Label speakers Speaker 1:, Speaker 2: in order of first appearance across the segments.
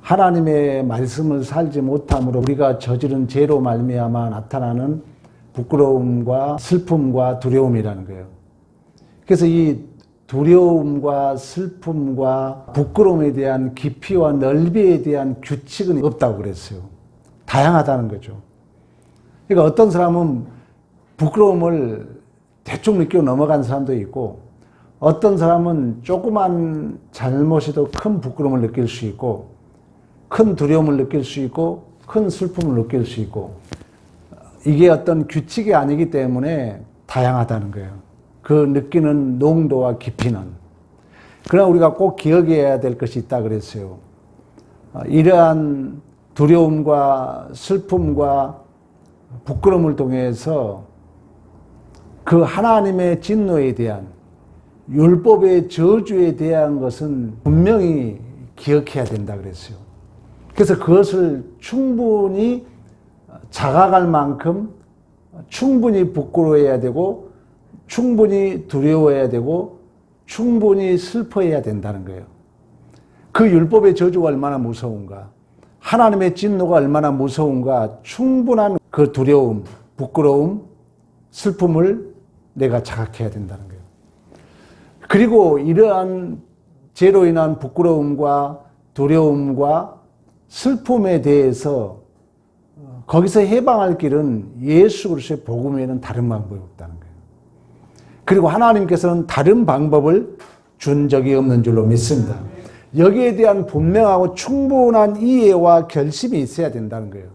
Speaker 1: 하나님의 말씀을 살지 못함으로 우리가 저지른 죄로 말미암아 나타나는 부끄러움과 슬픔과 두려움이라는 거예요. 그래서 이 두려움과 슬픔과 부끄러움에 대한 깊이와 넓이에 대한 규칙은 없다고 그랬어요. 다양하다는 거죠. 그러니까 어떤 사람은 부끄러움을 대충 느끼고 넘어간 사람도 있고, 어떤 사람은 조그만 잘못에도 큰 부끄러움을 느낄 수 있고, 큰 두려움을 느낄 수 있고, 큰 슬픔을 느낄 수 있고, 이게 어떤 규칙이 아니기 때문에 다양하다는 거예요. 그 느끼는 농도와 깊이는. 그러나 우리가 꼭 기억해야 될 것이 있다 그랬어요. 이러한 두려움과 슬픔과 부끄러움을 통해서 그 하나님의 진노에 대한, 율법의 저주에 대한 것은 분명히 기억해야 된다 그랬어요. 그래서 그것을 충분히 자각할 만큼 충분히 부끄러워해야 되고, 충분히 두려워해야 되고, 충분히 슬퍼해야 된다는 거예요. 그 율법의 저주가 얼마나 무서운가, 하나님의 진노가 얼마나 무서운가, 충분한 그 두려움, 부끄러움, 슬픔을 내가 자각해야 된다는 거예요. 그리고 이러한 죄로 인한 부끄러움과 두려움과 슬픔에 대해서 거기서 해방할 길은 예수 그리스도의 복음 외에는 다른 방법이 없다는 거예요. 그리고 하나님께서는 다른 방법을 준 적이 없는 줄로 믿습니다. 여기에 대한 분명하고 충분한 이해와 결심이 있어야 된다는 거예요.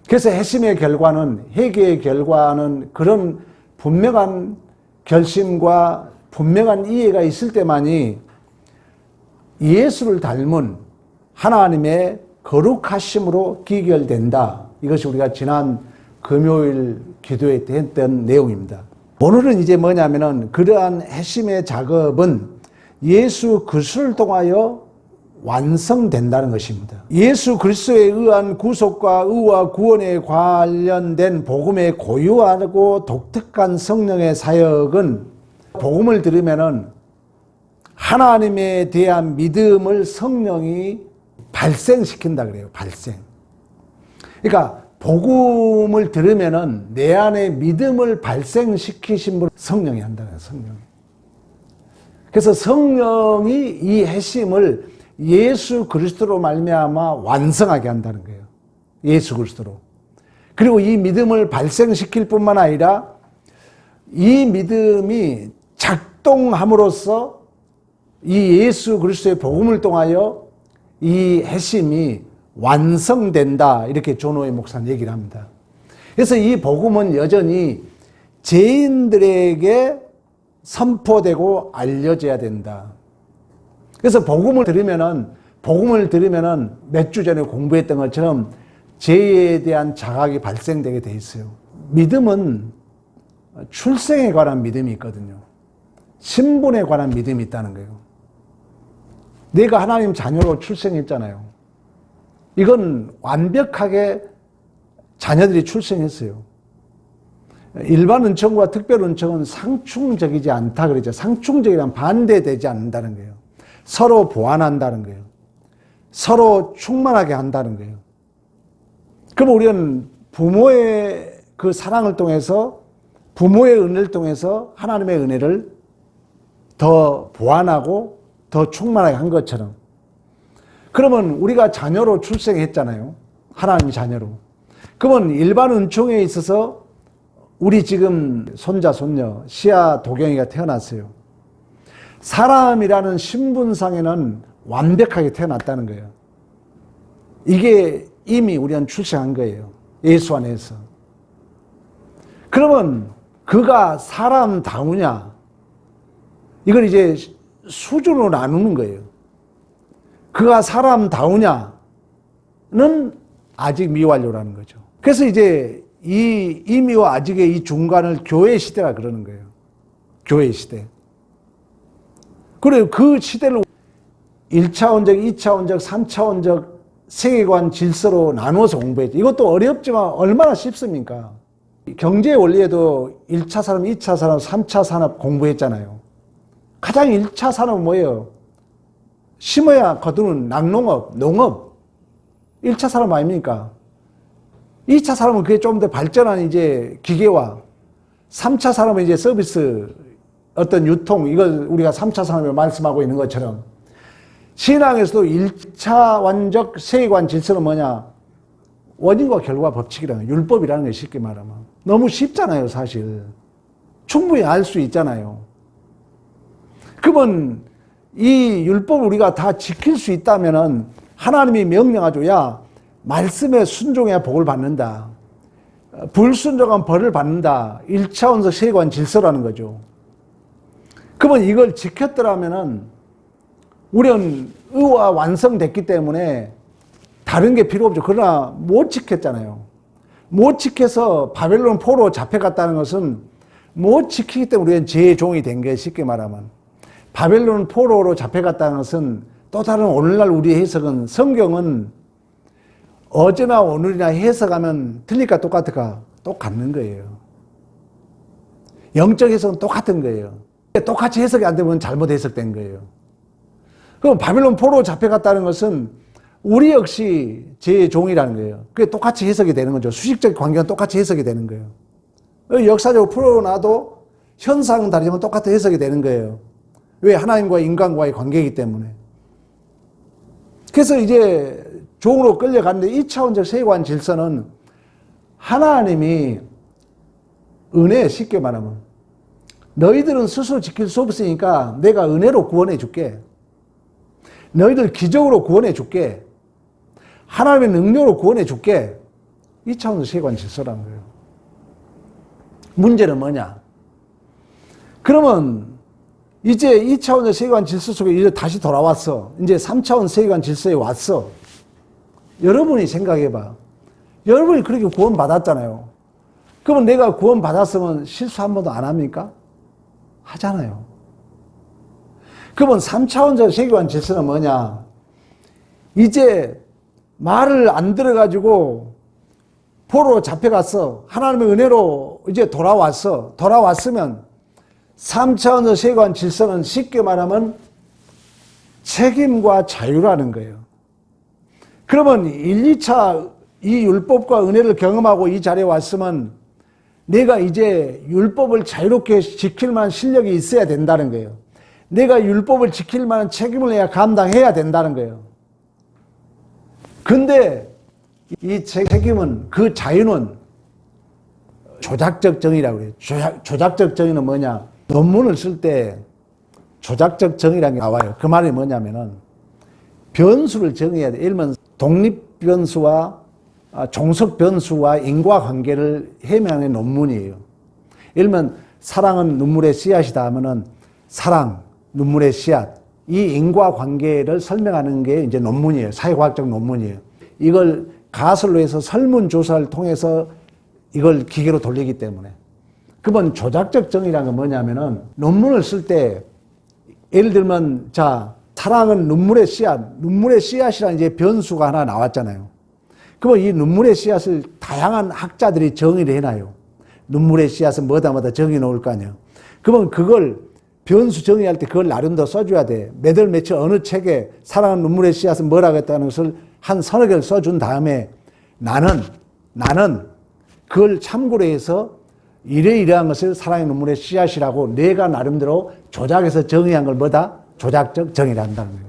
Speaker 1: 그래서 회심의 결과는, 회개의 결과는 그런 분명한 결심과 분명한 이해가 있을 때만이 예수를 닮은 하나님의 거룩하심으로 기결된다. 이것이 우리가 지난 금요일 기도회 때 했던 내용입니다. 오늘은 이제 뭐냐면은 그러한 회심의 작업은 예수 그리스도를 통하여 완성된다는 것입니다. 예수 그리스도에 의한 구속과 의와 구원에 관련된 복음의 고유하고 독특한 성령의 사역은 복음을 들으면은 하나님에 대한 믿음을 성령이 발생시킨다 그래요. 발생. 그러니까 복음을 들으면은 내 안에 믿음을 발생시키신 분 성령이 한다는 거예요. 성령이. 그래서 성령이 이 회심을 예수 그리스도로 말미암아 완성하게 한다는 거예요. 예수 그리스도로. 그리고 이 믿음을 발생시킬 뿐만 아니라 이 믿음이 작동함으로써 이 예수 그리스도의 복음을 통하여 이 회심이 완성된다. 이렇게 존 오웨이 목사는 얘기를 합니다. 그래서 이 복음은 여전히 죄인들에게 선포되고 알려져야 된다. 그래서 복음을 들으면은 몇 주 전에 공부했던 것처럼 죄에 대한 자각이 발생되게 돼 있어요. 믿음은 출생에 관한 믿음이 있거든요. 신분에 관한 믿음이 있다는 거예요. 내가 하나님 자녀로 출생했잖아요. 이건 완벽하게 자녀들이 출생했어요. 일반 은총과 특별 은총은 상충적이지 않다 그러죠. 상충적이란 반대되지 않는다는 거예요. 서로 보완한다는 거예요. 서로 충만하게 한다는 거예요. 그럼 우리는 부모의 그 사랑을 통해서, 부모의 은혜를 통해서 하나님의 은혜를 더 보완하고 더 충만하게 한 것처럼, 그러면 우리가 자녀로 출생했잖아요. 하나님 자녀로. 그러면 일반 은총에 있어서 우리 지금 손자, 손녀, 시아, 도경이가 태어났어요. 사람이라는 신분상에는 완벽하게 태어났다는 거예요. 이게 이미 우리는 출생한 거예요. 예수 안에서. 그러면 그가 사람다우냐? 이걸 이제 수준으로 나누는 거예요. 그가 사람다우냐는 아직 미완료라는 거죠. 그래서 이제 이 이미와 아직의 이 중간을 교회 시대라 그러는 거예요. 교회 시대. 그래요. 그 시대를 1차원적, 2차원적, 3차원적 세계관 질서로 나누어서 공부했죠. 이것도 어렵지만 얼마나 쉽습니까? 경제 원리에도 1차 산업, 2차 산업, 3차 산업 공부했잖아요. 가장 1차 산업은 뭐예요? 심어야 거두는 낙농업, 농업. 1차 산업 아닙니까? 2차 산업은 그게 좀 더 발전한 이제 기계와 3차 산업은 이제 서비스, 어떤 유통, 이걸 우리가 3차 산업을 말씀하고 있는 것처럼 신앙에서도 1차 완적 세계관 질서는 뭐냐? 원인과 결과 법칙이라는 거예요. 율법이라는 게 쉽게 말하면. 너무 쉽잖아요, 사실. 충분히 알 수 있잖아요. 그러면 이 율법을 우리가 다 지킬 수 있다면은 하나님이 명령하죠. 야, 말씀에 순종해야 복을 받는다. 불순종한 벌을 받는다. 1차원적 세계관 질서라는 거죠. 그러면 이걸 지켰더라면은 우리는 의와 완성됐기 때문에 다른 게 필요 없죠. 그러나 못 지켰잖아요. 못 지켜서 바벨론 포로 잡혀갔다는 것은 못 지키기 때문에 우리는 죄의 종이 된 게 쉽게 말하면. 바벨론 포로로 잡혀갔다는 것은 또 다른 오늘날 우리의 해석은 성경은 어제나 오늘이나 해석하면 틀릴까 똑같을까? 똑같는 거예요. 영적 해석은 똑같은 거예요. 똑같이 해석이 안 되면 잘못 해석된 거예요. 그럼 바벨론 포로 잡혀갔다는 것은 우리 역시 죄의 종이라는 거예요. 그게 똑같이 해석이 되는 거죠. 수식적 관계는 똑같이 해석이 되는 거예요. 역사적으로 풀어놔도 현상은 다르지만 똑같은 해석이 되는 거예요. 왜? 하나님과 인간과의 관계이기 때문에. 그래서 이제 종으로 끌려갔는데 2차원적 세계관 질서는 하나님이 은혜, 쉽게 말하면 너희들은 스스로 지킬 수 없으니까 내가 은혜로 구원해 줄게. 너희들 기적으로 구원해 줄게. 하나님의 능력으로 구원해 줄게. 2차원적 세계관 질서라는 거예요. 문제는 뭐냐? 그러면 이제 2차원적 세계관 질서 속에 이제 다시 돌아왔어. 이제 3차원 세계관 질서에 왔어. 여러분이 생각해봐. 여러분이 그렇게 구원 받았잖아요. 그러면 내가 구원 받았으면 실수 한 번도 안 합니까? 하잖아요. 그러면 3차원적 세계관 질서는 뭐냐? 이제 말을 안 들어가지고 포로로 잡혀갔어. 하나님의 은혜로 이제 돌아왔어. 돌아왔으면 3차원적 세계관 질서는 쉽게 말하면 책임과 자유라는 거예요. 그러면 1, 2차 이 율법과 은혜를 경험하고 이 자리에 왔으면 내가 이제 율법을 자유롭게 지킬 만한 실력이 있어야 된다는 거예요. 내가 율법을 지킬 만한 책임을 내가 감당해야 된다는 거예요. 근데 이 책임은, 그 자유는 조작적 정의라고 해요. 조작적 정의는 뭐냐? 논문을 쓸 때 조작적 정의라는 게 나와요. 그 말이 뭐냐면은 변수를 정해야 돼. 예를 들면 독립 변수와 종속 변수와 인과관계를 해명하는 논문이에요. 예를 들면 사랑은 눈물의 씨앗이다 하면은 사랑, 눈물의 씨앗, 이 인과관계를 설명하는 게 이제 논문이에요. 사회과학적 논문이에요. 이걸 가설로 해서 설문조사를 통해서 이걸 기계로 돌리기 때문에. 그러면 조작적 정의라는 건 뭐냐면은 논문을 쓸 때 예를 들면 자, 사랑은 눈물의 씨앗, 눈물의 씨앗이라는 이제 변수가 하나 나왔잖아요. 그러면 이 눈물의 씨앗을 다양한 학자들이 정의를 해놔요. 눈물의 씨앗은 뭐다 정의 놓을 거 아니에요. 그러면 그걸 변수 정의할 때 그걸 나름대로 써줘야 돼. 몇 월 며칠 어느 책에 사랑은 눈물의 씨앗은 뭐라고 했다는 것을 한 서너 개를 써준 다음에 나는 그걸 참고로 해서 이러이러한 것을 사랑의 눈물의 씨앗이라고 내가 나름대로 조작해서 정의한 걸 뭐다? 조작적 정의를 한다는 거예요.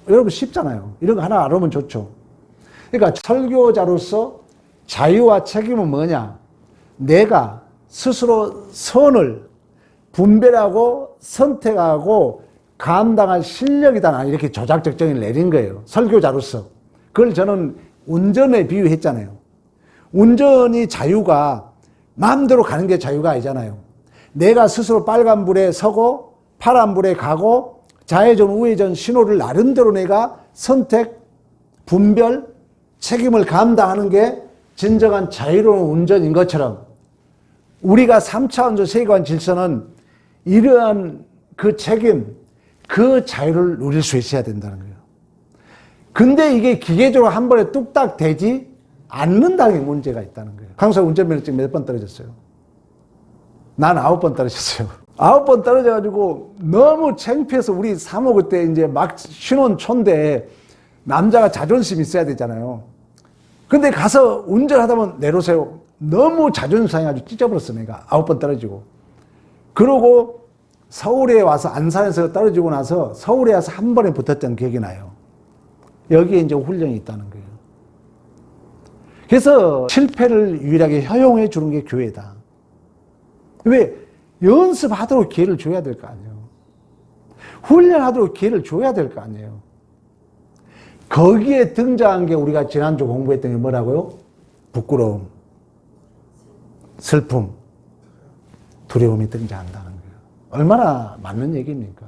Speaker 1: 여러분 쉽잖아요. 이런 거 하나 알아보면 좋죠. 그러니까 설교자로서 자유와 책임은 뭐냐? 내가 스스로 선을 분별하고 선택하고 감당할 실력이다. 나 이렇게 조작적 정의를 내린 거예요. 설교자로서. 그걸 저는 운전에 비유했잖아요. 운전이 자유가 마음대로 가는 게 자유가 아니잖아요. 내가 스스로 빨간불에 서고 파란불에 가고 좌회전 우회전 신호를 나름대로 내가 선택, 분별, 책임을 감당하는 게 진정한 자유로운 운전인 것처럼 우리가 3차원적 세계관 질서는 이러한 그 책임, 그 자유를 누릴 수 있어야 된다는 거예요. 근데 이게 기계적으로 한 번에 뚝딱 되지 않는다는 게 문제가 있다는 거예요. 강사 운전면허증 몇 번 떨어졌어요? 난 9번 떨어졌어요. 9번 떨어져가지고 너무 창피해서 우리 사모 그때 이제 막 신혼 초인데 남자가 자존심 있어야 되잖아요. 근데 가서 운전하다 보면 내려오세요. 너무 자존심 상해가지고 찢어버렸어, 내가. 9번 떨어지고. 그러고 서울에 와서 안산에서 떨어지고 나서 서울에 와서 한 번에 붙었던 기억이 나요. 여기에 이제 훈련이 있다는 거예요. 그래서 실패를 유일하게 허용해 주는 게 교회다. 왜? 연습하도록 기회를 줘야 될 거 아니에요. 훈련하도록 기회를 줘야 될 거 아니에요. 거기에 등장한 게 우리가 지난주 공부했던 게 뭐라고요? 부끄러움, 슬픔, 두려움이 등장한다는 거예요. 얼마나 맞는 얘기입니까?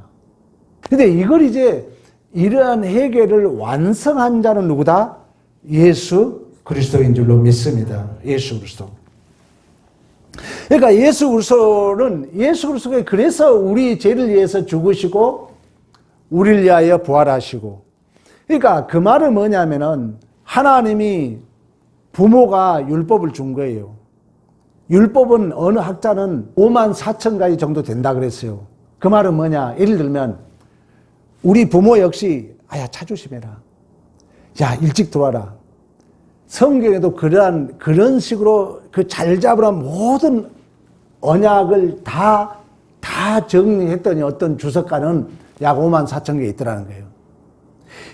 Speaker 1: 근데 이걸 이제 이러한 해결을 완성한 자는 누구다? 예수 그리스도인 줄로 믿습니다. 예수 그리스도. 그러니까 예수 그리스도가 그래서 우리 죄를 위해서 죽으시고 우리를 위하여 부활하시고. 그러니까 그 말은 뭐냐면은 하나님이 부모가 율법을 준 거예요. 율법은 어느 학자는 5만 4천 가지 정도 된다 그랬어요. 그 말은 뭐냐? 예를 들면 우리 부모 역시 아야 자조심해라. 야 일찍 들어와라. 성경에도 그런 식으로 그 잘 잡으라 모든 언약을 다 정리했더니 어떤 주석가는 약 5만 4천 개 있더라는 거예요.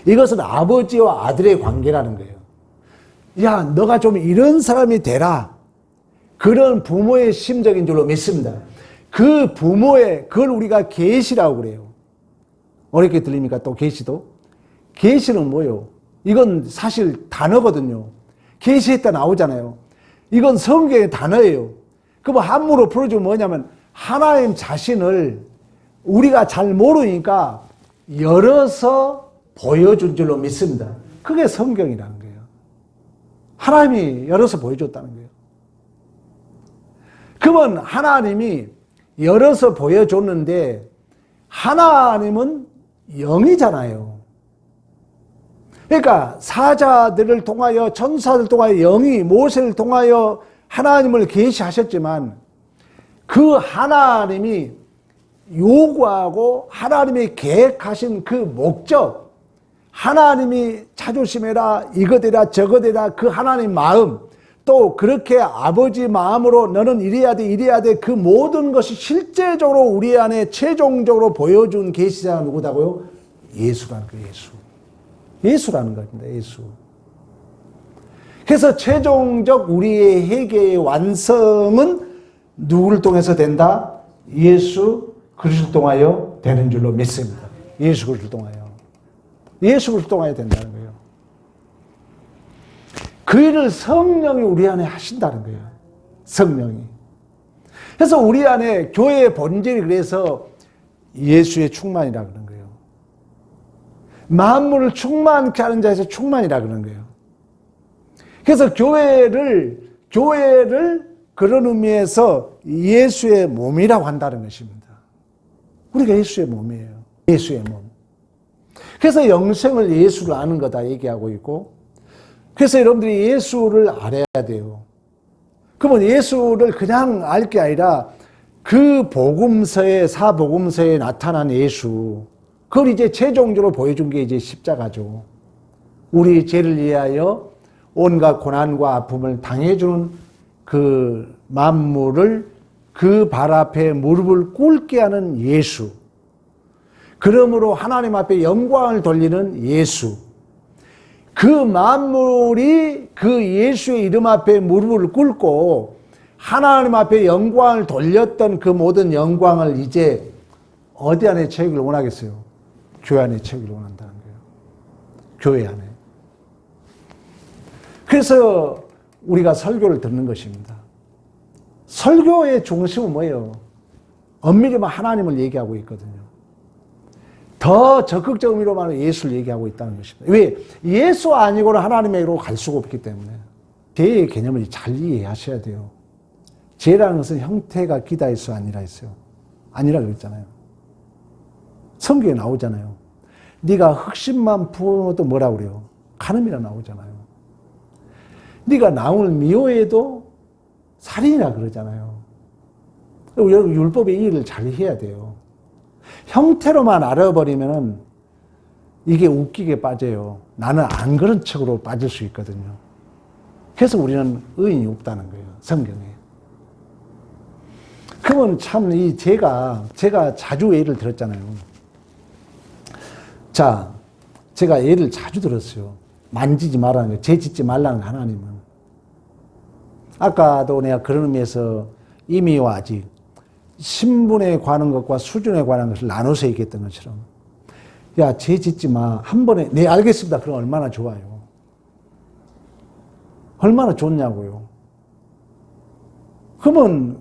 Speaker 1: 이것은 아버지와 아들의 관계라는 거예요. 야, 너가 좀 이런 사람이 되라. 그런 부모의 심정인 줄로 믿습니다. 그 부모의, 그걸 우리가 계시라고 그래요. 어렵게 들립니까? 또 계시도? 계시는 뭐예요? 이건 사실 단어거든요. 계시했다 나오잖아요. 이건 성경의 단어예요. 그럼 한문으로 풀어주면 뭐냐면 하나님 자신을 우리가 잘 모르니까 열어서 보여준 줄로 믿습니다. 그게 성경이라는 거예요. 하나님이 열어서 보여줬다는 거예요. 그러면 하나님이 열어서 보여줬는데 하나님은 영이잖아요. 그러니까 사자들을 통하여 천사들 통하여 영이 모세를 통하여 하나님을 계시하셨지만 그 하나님이 요구하고 하나님이 계획하신 그 목적, 하나님이 자조심해라, 이거되라 저거되라 그 하나님 마음, 또 그렇게 아버지 마음으로 너는 이래야 돼 이래야 돼 그 모든 것이 실제적으로 우리 안에 최종적으로 보여준 계시자가 누구다고요? 예수라는 거예요. 예수라는 겁니다. 예수. 그래서 최종적 우리의 회개의 완성은 누구를 통해서 된다? 예수 그리스도를 통하여 되는 줄로 믿습니다. 예수 그리스도를 통하여. 예수 그리스도를 통하여 된다는 거예요. 그 일을 성령이 우리 안에 하신다는 거예요. 성령이. 그래서 우리 안에 교회의 본질이 그래서 예수의 충만이라 그러는 거예요. 만물을 충만케 하는 자에서 충만이라 그러는 거예요. 그래서 교회를 그런 의미에서 예수의 몸이라고 한다는 것입니다. 우리가 예수의 몸이에요. 예수의 몸. 그래서 영생을 예수를 아는 거다 얘기하고 있고, 그래서 여러분들이 예수를 알아야 돼요. 그러면 예수를 그냥 알 게 아니라 그 복음서에, 사복음서에 나타난 예수, 그걸 이제 최종적으로 보여준 게 이제 십자가죠. 우리 죄를 위하여 온갖 고난과 아픔을 당해주는 그 만물을 그 발 앞에 무릎을 꿇게 하는 예수. 그러므로 하나님 앞에 영광을 돌리는 예수. 그 만물이 그 예수의 이름 앞에 무릎을 꿇고 하나님 앞에 영광을 돌렸던 그 모든 영광을 이제 어디 안에 채우기를 원하겠어요? 교회 안에 채우기를 원한다는 거예요. 교회 안에. 그래서 우리가 설교를 듣는 것입니다. 설교의 중심은 뭐예요? 엄밀히 말하면 하나님을 얘기하고 있거든요. 더 적극적 의미로 말하면 예수를 얘기하고 있다는 것입니다. 왜? 예수 아니고는 하나님에게로 갈 수가 없기 때문에. 죄의 개념을 잘 이해하셔야 돼요. 죄라는 것은 형태가 기다 있어 아니라 있어요. 아니라 그랬잖아요. 성경에 나오잖아요. 네가 흑심만 부어도 뭐라 그래요? 간음이라 나오잖아요. 네가 나무를 미워해도 살인이라 그러잖아요. 여러분 율법의 이해를 잘 해야 돼요. 형태로만 알아버리면은 이게 웃기게 빠져요. 나는 안 그런 척으로 빠질 수 있거든요. 그래서 우리는 의인이 없다는 거예요. 성경에. 그러면 참 제가 자주 예를 들었잖아요. 자, 제가 예를 자주 들었어요. 만지지 말라는 거예요. 죄 짓지 말라는 하나님은. 아까도 내가 그런 의미에서 임의와 아직 신분에 관한 것과 수준에 관한 것을 나눠서 얘기했던 것처럼 야, 죄 짓지 마. 한 번에 네 알겠습니다. 그럼 얼마나 좋아요. 얼마나 좋냐고요. 그러면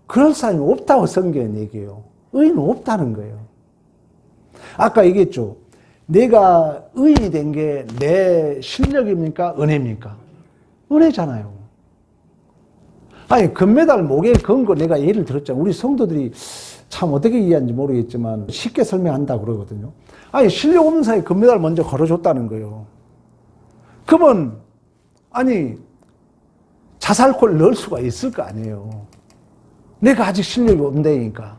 Speaker 1: 그럴 사람이 없다고 성경은 얘기해요. 의인은 없다는 거예요. 아까 얘기했죠. 내가 의인이 된 게 내 실력입니까? 은혜입니까? 은혜잖아요. 아니, 금메달 목에 건 거 내가 예를 들었잖아요. 우리 성도들이 참 어떻게 이해하는지 모르겠지만 쉽게 설명한다 그러거든요. 아니, 실력 없는 사이에 금메달 먼저 걸어줬다는 거예요. 그러면, 아니, 자살골 넣을 수가 있을 거 아니에요. 내가 아직 실력이 없다니까.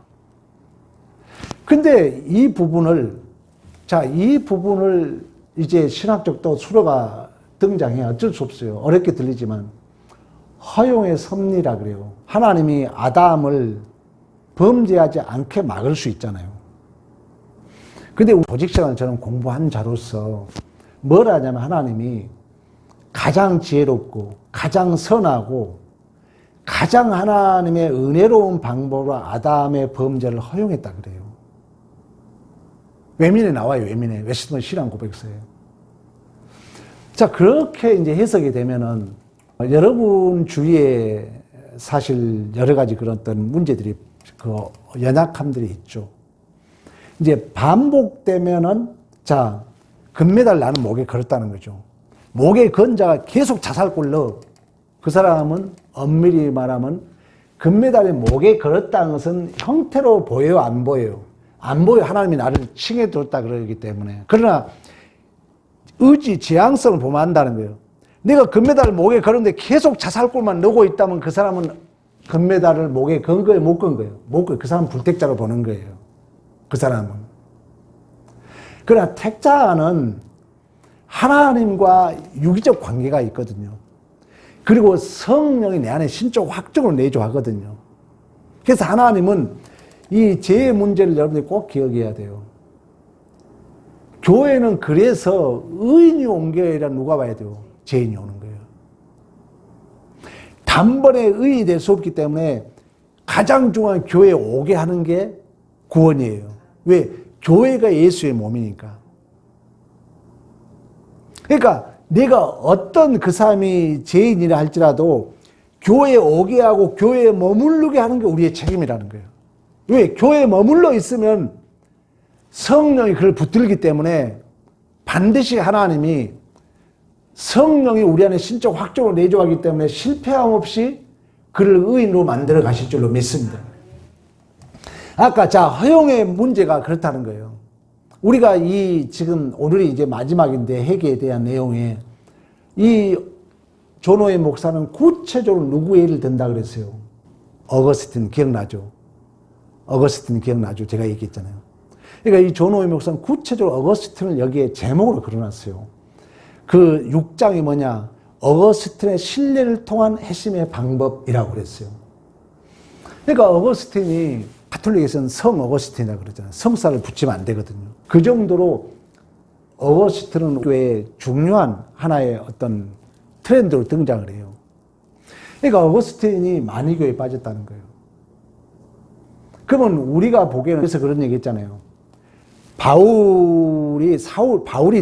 Speaker 1: 근데 이 부분을 이제 신학적 또 수로가 등장해. 어쩔 수 없어요. 어렵게 들리지만. 허용의 섭리라 그래요. 하나님이 아담을 범죄하지 않게 막을 수 있잖아요. 근데 조직생활 저는 공부한 자로서 뭘 하냐면 하나님이 가장 지혜롭고 가장 선하고 가장 하나님의 은혜로운 방법으로 아담의 범죄를 허용했다 그래요. 외민에 나와요. 외민에. 웨스턴 신앙 고백서에. 자, 그렇게 이제 해석이 되면은 여러분 주위에 사실 여러 가지 그런 어떤 문제들이 그 연약함들이 있죠. 이제 반복되면은 자, 금메달 나는 목에 걸었다는 거죠. 목에 건 자가 계속 자살골 넣어. 그 사람은 엄밀히 말하면 금메달이 목에 걸었다는 것은 형태로 보여요, 안 보여요? 안 보여. 하나님이 나를 칭해줬다 그러기 때문에. 그러나 의지, 지향성을 보면 안다는 거예요. 내가 금메달을 목에 걸었는데 계속 자살골만 넣고 있다면 그 사람은 금메달을 목에 건 거예요, 못 건 거예요? 못 거예요. 그 사람은 불택자로 보는 거예요. 그 사람은. 그러나 택자는 하나님과 유기적 관계가 있거든요. 그리고 성령이 내 안에 신적 확증을 내조하거든요. 그래서 하나님은 이 죄의 문제를 여러분들이 꼭 기억해야 돼요. 교회는 그래서 의인이 온 교회라 누가 봐야 돼요? 죄인이 오는 거예요. 단번에 의인이 될 수 없기 때문에 가장 중요한 교회에 오게 하는 게 구원이에요. 왜? 교회가 예수의 몸이니까. 그러니까 내가 어떤 그 사람이 죄인이라 할지라도 교회에 오게 하고 교회에 머무르게 하는 게 우리의 책임이라는 거예요. 왜? 교회에 머물러 있으면 성령이 그를 붙들기 때문에 반드시 하나님이 성령이 우리 안에 신적 확정을 내조하기 때문에 실패함 없이 그를 의인으로 만들어 가실 줄로 믿습니다. 아까 허용의 문제가 그렇다는 거예요. 우리가 지금 오늘이 이제 마지막인데 회개에 대한 내용에 이 존 오웨이 목사는 구체적으로 누구 예를 든다 그랬어요? 어거스틴 기억나죠? 어거스틴 기억나죠? 제가 얘기했잖아요. 그러니까 이 존 오웨이 목사는 구체적으로 어거스틴을 여기에 제목으로 걸어놨어요. 그 6장이 뭐냐? 어거스틴의 신뢰를 통한 회심의 방법이라고 그랬어요. 그러니까 어거스틴이 가톨릭에서는 성 어거스틴이라고 그러잖아요. 성사를 붙이면 안 되거든요. 그 정도로 어거스틴은 교회의 중요한 하나의 어떤 트렌드로 등장을 해요. 그러니까 어거스틴이 만이교에 빠졌다는 거예요. 그러면 우리가 보기에는 그래서 그런 얘기 했잖아요. 바울이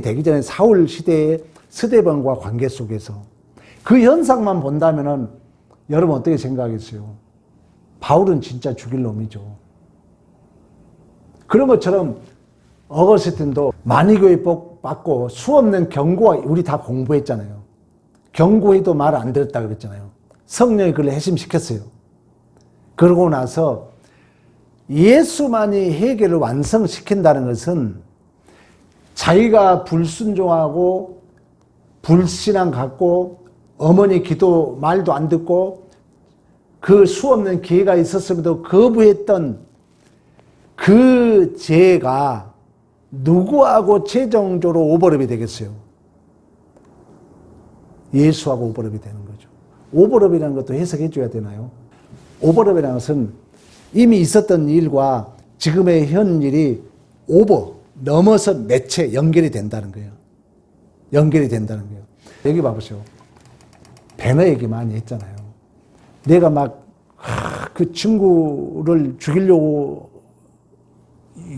Speaker 1: 되기 전에 사울 시대의 스데반과 관계 속에서 그 현상만 본다면은 여러분 어떻게 생각하겠어요? 바울은 진짜 죽일 놈이죠. 그런 것처럼 어거스틴도 만이교회 복 받고 수없는 경고와 우리 다 공부했잖아요. 경고해도 말 안 들었다 그랬잖아요. 성령이 그를 회심시켰어요. 그러고 나서 예수만이 회개를 완성시킨다는 것은 자기가 불순종하고 불신앙 갖고 어머니 기도 말도 안 듣고 그 수없는 기회가 있었음에도 거부했던 그 죄가 누구하고 최종적으로 오버랩이 되겠어요? 예수하고 오버랩이 되는 거죠. 오버랩이라는 것도 해석해 줘야 되나요? 오버랩이라는 것은 이미 있었던 일과 지금의 현 일이 넘어서 매체 연결이 된다는 거예요. 연결이 된다는 거예요. 여기 봐보세요. 배너 얘기 많이 했잖아요. 내가 막 그 친구를 죽이려고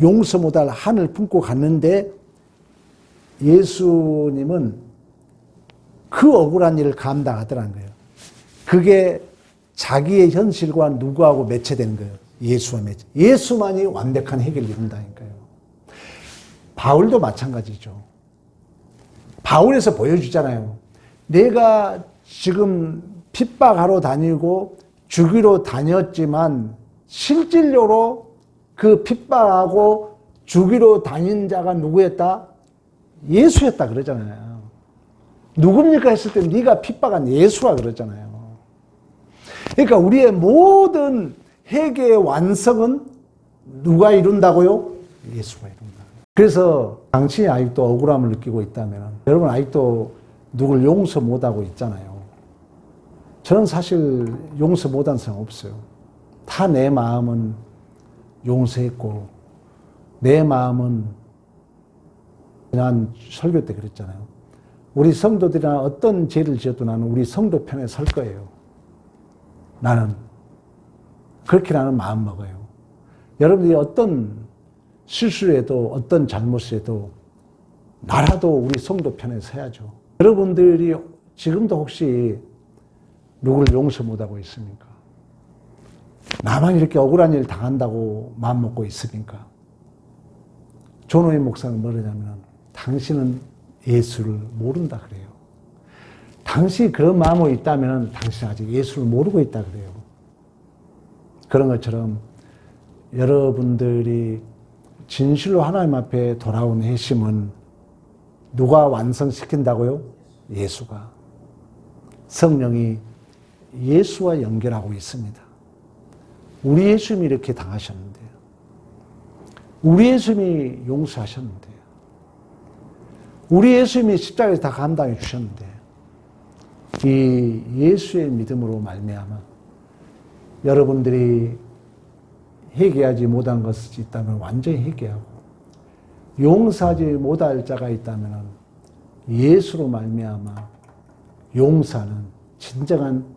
Speaker 1: 용서 못할 한을 품고 갔는데 예수님은 그 억울한 일을 감당하더라는 거예요. 그게 자기의 현실과 누구하고 매체되는 거예요. 예수와 매체. 예수만이 완벽한 해결을 이룬다니까요. 바울도 마찬가지죠. 바울에서 보여주잖아요. 내가 지금 핍박하러 다니고 죽이러 다녔지만 실질적으로 그 핍박하고 죽이러 다닌 자가 누구였다? 예수였다 그러잖아요. 누굽니까 했을 때 네가 핍박한 예수라 그러잖아요. 그러니까 우리의 모든 회개의 완성은 누가 이룬다고요? 예수가 이룬다. 그래서 당신이 아직도 억울함을 느끼고 있다면 여러분 아직도 누굴 용서 못하고 있잖아요. 저는 사실 용서 못한 사람 없어요. 다 내 마음은 용서했고 내 마음은 지난 설교 때 그랬잖아요. 우리 성도들이나 어떤 죄를 지어도 나는 우리 성도 편에 설 거예요. 나는 그렇게 나는 마음 먹어요. 여러분들이 어떤 실수를 해도 어떤 잘못을 해도 나라도 우리 성도 편에 서야죠. 여러분들이 지금도 혹시 누구를 용서 못하고 있습니까? 나만 이렇게 억울한 일 당한다고 마음 먹고 있습니까? 존호의 목사는 뭐냐면 당신은 예수를 모른다 그래요. 당신이 그런 마음으로 있다면 당신은 아직 예수를 모르고 있다 그래요. 그런 것처럼 여러분들이 진실로 하나님 앞에 돌아온 회심은 누가 완성시킨다고요? 예수가. 성령이 예수와 연결하고 있습니다. 우리 예수님이 이렇게 당하셨는데요. 우리 예수님이 용서하셨는데요. 우리 예수님이 십자가에서 다 감당해 주셨는데 이 예수의 믿음으로 말미암아 여러분들이 회개하지 못한 것이 있다면 완전히 회개하고 용서하지 못할 자가 있다면 예수로 말미암아 용서하는 진정한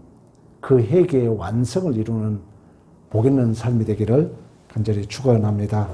Speaker 1: 그 회개의 완성을 이루는 복 있는 삶이 되기를 간절히 축원합니다.